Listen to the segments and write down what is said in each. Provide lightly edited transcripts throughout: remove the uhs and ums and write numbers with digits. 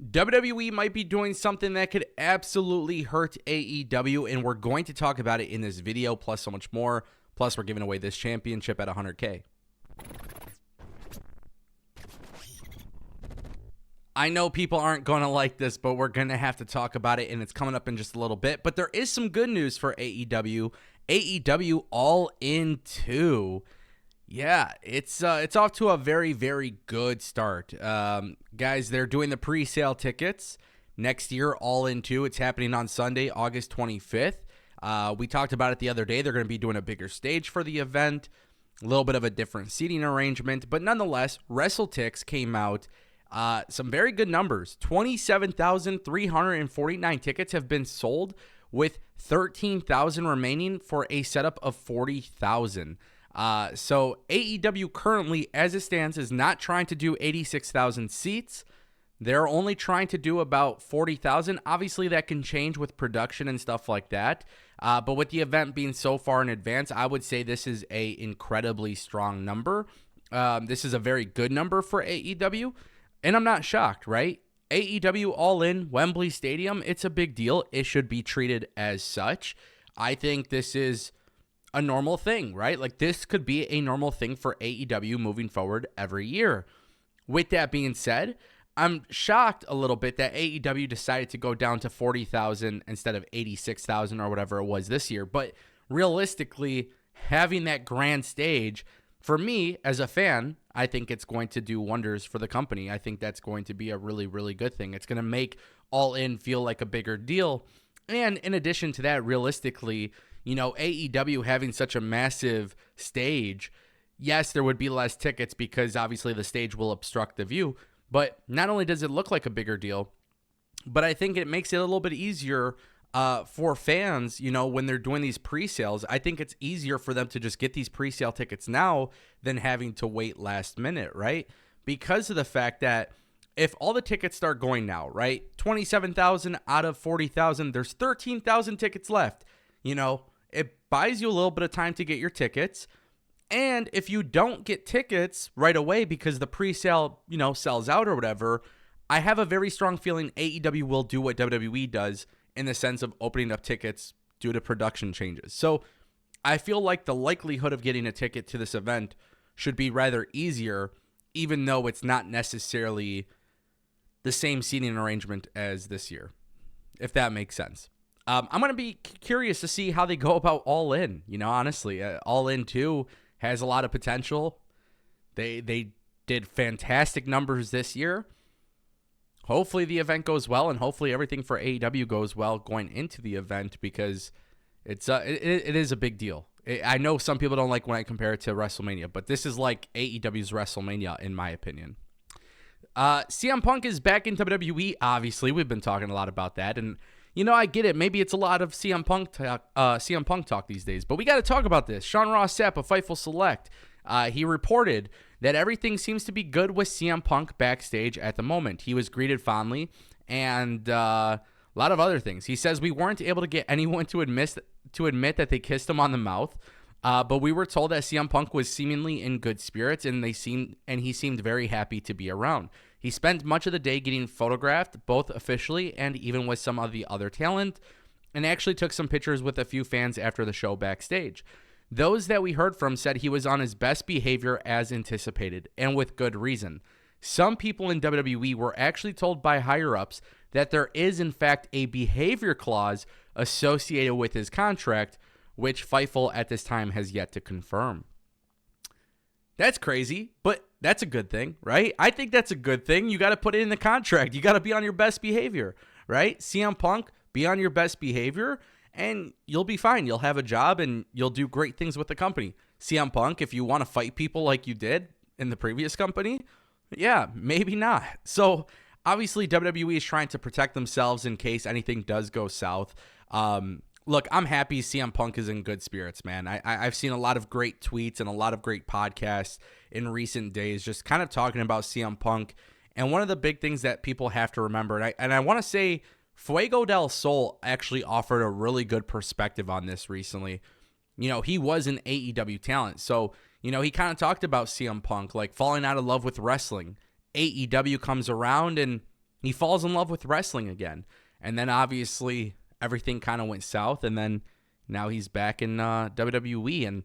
WWE might be doing something that could absolutely hurt AEW, and we're going to talk about it in this video, plus so much more. Plus, we're giving away this championship at 100K. I know people aren't going to like this, but we're going to have to talk about it, and it's coming up in just a little bit. But there is some good news for AEW. AEW All In 2. Yeah, it's off to a very, very good start. Guys, they're doing the pre-sale tickets next year, All In 2. It's happening on Sunday, August 25th. We talked about it the other day. They're going to be doing a bigger stage for the event, a little bit of a different seating arrangement. But nonetheless, WrestleTix came out. Some very good numbers. 27,349 tickets have been sold, with 13,000 remaining for a setup of 40,000. So AEW currently, as it stands, is not trying to do 86,000 seats. They're only trying to do about 40,000. Obviously, that can change with production and stuff like that. But with the event being so far in advance, I would say this is a incredibly strong number. This is a very good number for AEW. And I'm not shocked, right? AEW All In, Wembley Stadium, it's a big deal. It should be treated as such. I think this is a normal thing, right? Like, this could be a normal thing for AEW moving forward every year. With that being said, I'm shocked a little bit that AEW decided to go down to 40,000 instead of 86,000 or whatever it was this year. But realistically, having that grand stage, for me as a fan, I think it's going to do wonders for the company. I think that's going to be a really, really good thing. It's going to make All In feel like a bigger deal. And in addition to that, realistically, you know, AEW having such a massive stage, yes, there would be less tickets because obviously the stage will obstruct the view. But not only does it look like a bigger deal, but I think it makes it a little bit easier for fans, you know, when they're doing these pre-sales. I think it's easier for them to just get these pre-sale tickets now than having to wait last minute, right? Because of the fact that if all the tickets start going now, right, 27,000 out of 40,000, there's 13,000 tickets left. You know, it buys you a little bit of time to get your tickets. And if you don't get tickets right away because the pre-sale, you know, sells out or whatever, I have a very strong feeling AEW will do what WWE does in the sense of opening up tickets due to production changes. So I feel like the likelihood of getting a ticket to this event should be rather easier, even though it's not necessarily the same seating arrangement as this year, if that makes sense. I'm going to be curious to see how they go about All In. You know, honestly, All In 2 has a lot of potential. They did fantastic numbers this year. Hopefully the event goes well, and hopefully everything for AEW goes well going into the event, because it is a big deal. I know some people don't like when I compare it to WrestleMania, but this is like AEW's WrestleMania in my opinion. CM Punk is back in WWE. Obviously, we've been talking a lot about that, and you know, I get it. Maybe it's a lot of CM Punk talk these days, but we got to talk about this. Sean Ross Sapp of Fightful Select, he reported that everything seems to be good with CM Punk backstage at the moment. He was greeted fondly, and a lot of other things. He says we weren't able to get anyone to admit that they kissed him on the mouth, but we were told that CM Punk was seemingly in good spirits, and he seemed very happy to be around. He spent much of the day getting photographed, both officially and even with some of the other talent, and actually took some pictures with a few fans after the show backstage. Those that we heard from said he was on his best behavior as anticipated, and with good reason. Some people in WWE were actually told by higher-ups that there is in fact a behavior clause associated with his contract, which Fightful at this time has yet to confirm. That's crazy, but that's a good thing, right? I think that's a good thing. You got to put it in the contract. You got to be on your best behavior, right? CM Punk, be on your best behavior, and you'll be fine. You'll have a job, and you'll do great things with the company. CM Punk, if you want to fight people like you did in the previous company, yeah, maybe not. So obviously WWE is trying to protect themselves in case anything does go south. Look, I'm happy CM Punk is in good spirits, man. I've seen a lot of great tweets and a lot of great podcasts in recent days just kind of talking about CM Punk. And one of the big things that people have to remember, and I want to say Fuego del Sol actually offered a really good perspective on this recently. You know, he was an AEW talent. So, you know, he kind of talked about CM Punk, like falling out of love with wrestling. AEW comes around and he falls in love with wrestling again. And then obviously everything kind of went south, and then now he's back in WWE. And,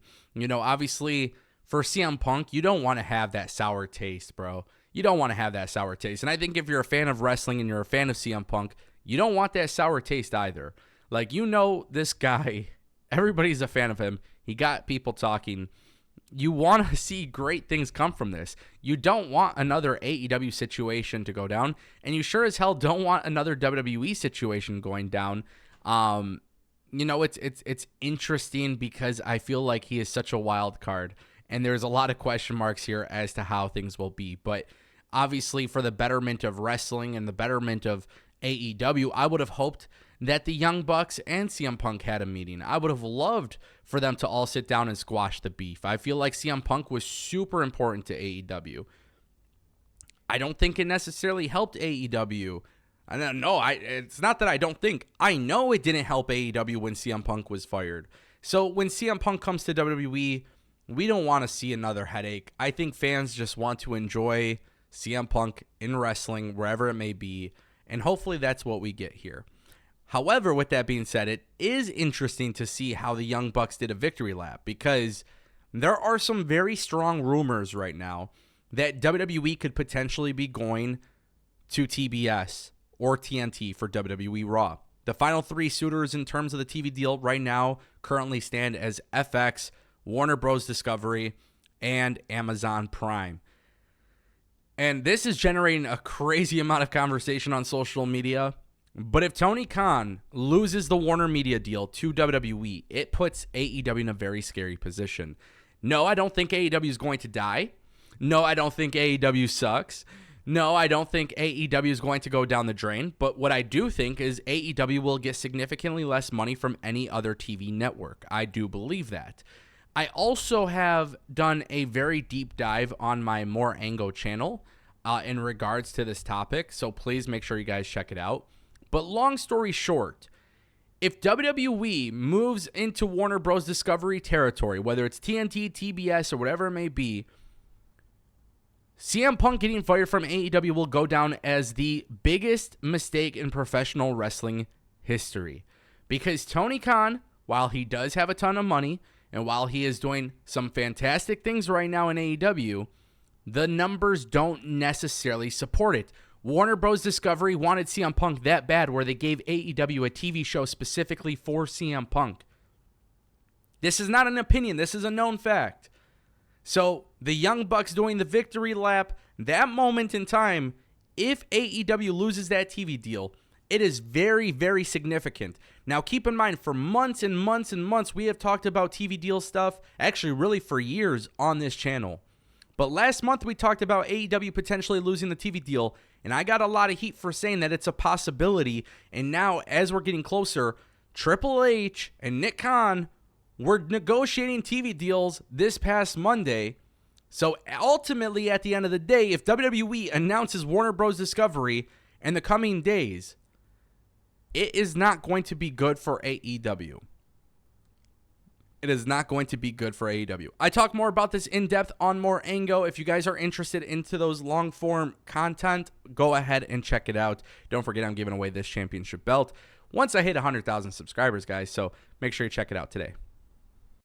obviously for CM Punk, you don't want to have that sour taste, bro. You don't want to have that sour taste. And I think if you're a fan of wrestling and you're a fan of CM Punk, you don't want that sour taste either. Like, this guy, everybody's a fan of him. He got people talking. You want to see great things come from this. You don't want another AEW situation to go down, and you sure as hell don't want another WWE situation going down. It's interesting because I feel like he is such a wild card, and there's a lot of question marks here as to how things will be. But obviously, for the betterment of wrestling and the betterment of AEW, I would have hoped that the Young Bucks and CM Punk had a meeting. I would have loved for them to all sit down and squash the beef. I feel like CM Punk was super important to AEW. I don't think it necessarily helped AEW. I don't know. It's not that I don't think. I know it didn't help AEW when CM Punk was fired. So when CM Punk comes to WWE, we don't want to see another headache. I think fans just want to enjoy CM Punk in wrestling, wherever it may be, and hopefully that's what we get here. However, with that being said, it is interesting to see how the Young Bucks did a victory lap, because there are some very strong rumors right now that WWE could potentially be going to TBS or TNT for WWE Raw. The final three suitors in terms of the TV deal right now currently stand as FX, Warner Bros. Discovery, and Amazon Prime. And this is generating a crazy amount of conversation on social media. But if Tony Khan loses the Warner Media deal to WWE, it puts AEW in a very scary position. No, I don't think AEW is going to die. No, I don't think AEW sucks. No, I don't think AEW is going to go down the drain. But what I do think is AEW will get significantly less money from any other TV network. I do believe that. I also have done a very deep dive on my More Ango channel in regards to this topic. So please make sure you guys check it out. But long story short, if WWE moves into Warner Bros. Discovery territory, whether it's TNT, TBS, or whatever it may be, CM Punk getting fired from AEW will go down as the biggest mistake in professional wrestling history. Because Tony Khan, while he does have a ton of money, and while he is doing some fantastic things right now in AEW, the numbers don't necessarily support it. Warner Bros. Discovery wanted CM Punk that bad where they gave AEW a TV show specifically for CM Punk. This is not an opinion. This is a known fact. So the Young Bucks doing the victory lap, that moment in time, if AEW loses that TV deal, it is very, very significant. Now, keep in mind, for months and months and months, we have talked about TV deal stuff, actually really for years on this channel. But last month, we talked about AEW potentially losing the TV deal, and I got a lot of heat for saying that it's a possibility. And now, as we're getting closer, Triple H and Nick Khan were negotiating TV deals this past Monday. So ultimately, at the end of the day, if WWE announces Warner Bros. Discovery in the coming days, it is not going to be good for AEW. It is not going to be good for AEW. I talk more about this in depth on More Ango. If you guys are interested into those long form content, go ahead and check it out. Don't forget, I'm giving away this championship belt once I hit 100,000 subscribers, guys. So make sure you check it out today.